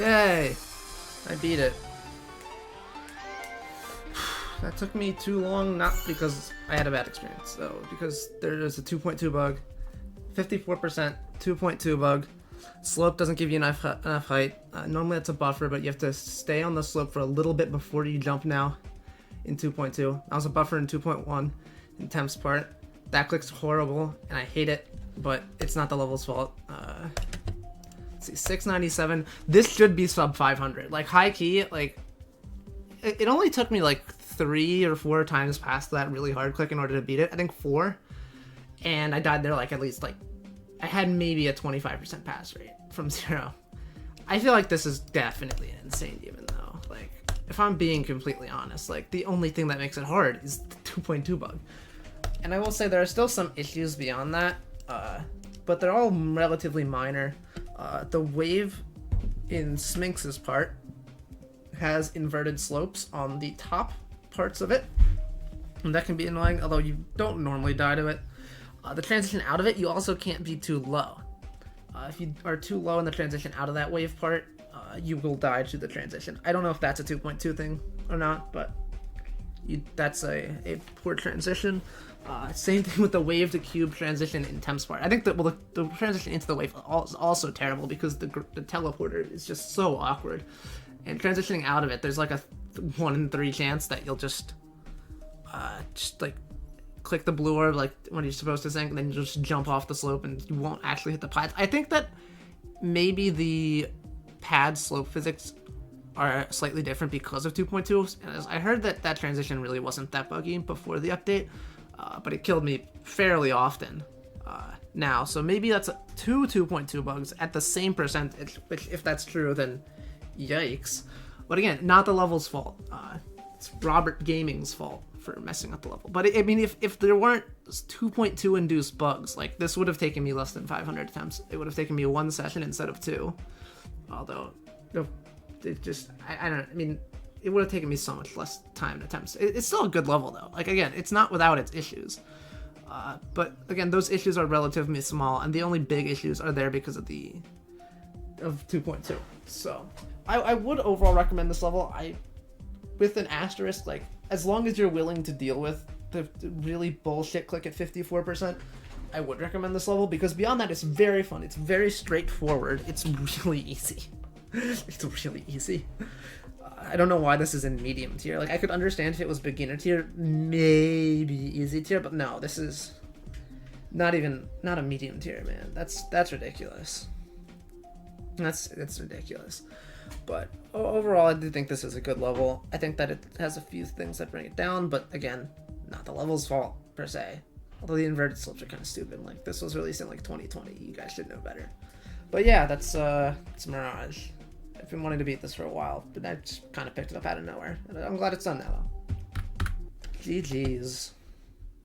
Yay! I beat it. That took me too long, not because I had a bad experience, though, because there's a 2.2 bug, 54%, 2.2 bug. Slope doesn't give you enough height. Normally it's a buffer, but you have to stay on the slope for a little bit before you jump now in 2.2. That was a buffer in 2.1 in Temp's part. That click's horrible, and I hate it, but it's not the level's fault. Let's see, 697. This should be sub 500. Like, high key, like, it only took me like 3 or 4 times past that really hard click in order to beat it. I think 4. And I died there like at least like, I had maybe a 25% pass rate from 0. I feel like this is definitely an insane demon though. Like, if I'm being completely honest, like the only thing that makes it hard is the 2.2 bug. And I will say there are still some issues beyond that, but they're all relatively minor. The wave in Sminx's part has inverted slopes on the top parts of it, and that can be annoying, although you don't normally die to it. The transition out of it, you also can't be too low. If you are too low in the transition out of that wave part, you will die to the transition. I don't know if that's a 2.2 thing or not, but that's a poor transition. Same thing with the wave to cube transition in Temp's part. I think that the transition into the wave is also terrible because the teleporter is just so awkward. And transitioning out of it, there's like a 1 in 3 chance that you'll just like click the blue orb like when you're supposed to sink, and then you just jump off the slope and you won't actually hit the pads. I think that maybe the pad slope physics are slightly different because of 2.2. And I heard that transition really wasn't that buggy before the update, but it killed me fairly often now. So maybe that's 2.2 bugs at the same percentage, which if that's true, then yikes. But again, not the level's fault. It's Robert Gaming's fault for messing up the level. But I mean, if there weren't 2.2 induced bugs, like this would have taken me less than 500 attempts. It would have taken me 1 session instead of 2. Although, it just, I don't know, I mean, it would have taken me so much less time and attempts. It's still a good level though. Like again, it's not without its issues. But again, those issues are relatively small, and the only big issues are there because of 2.2. So I would overall recommend this level. With an asterisk, like, as long as you're willing to deal with the really bullshit click at 54%, I would recommend this level, because beyond that, it's very fun. It's very straightforward. It's really easy. It's really easy. I don't know why this is in medium tier. Like, I could understand if it was beginner tier, maybe easy tier, but no, this is not a medium tier, man. That's ridiculous. That's ridiculous. But overall, I do think this is a good level. I think that it has a few things that bring it down, but again, not the level's fault per se. Although the inverted slopes are kind of stupid. Like, this was released in like 2020. You guys should know better. But yeah, that's it's Mirage. I've been wanting to beat this for a while, but I just kind of picked it up out of nowhere. And I'm glad it's done now, though. GG's.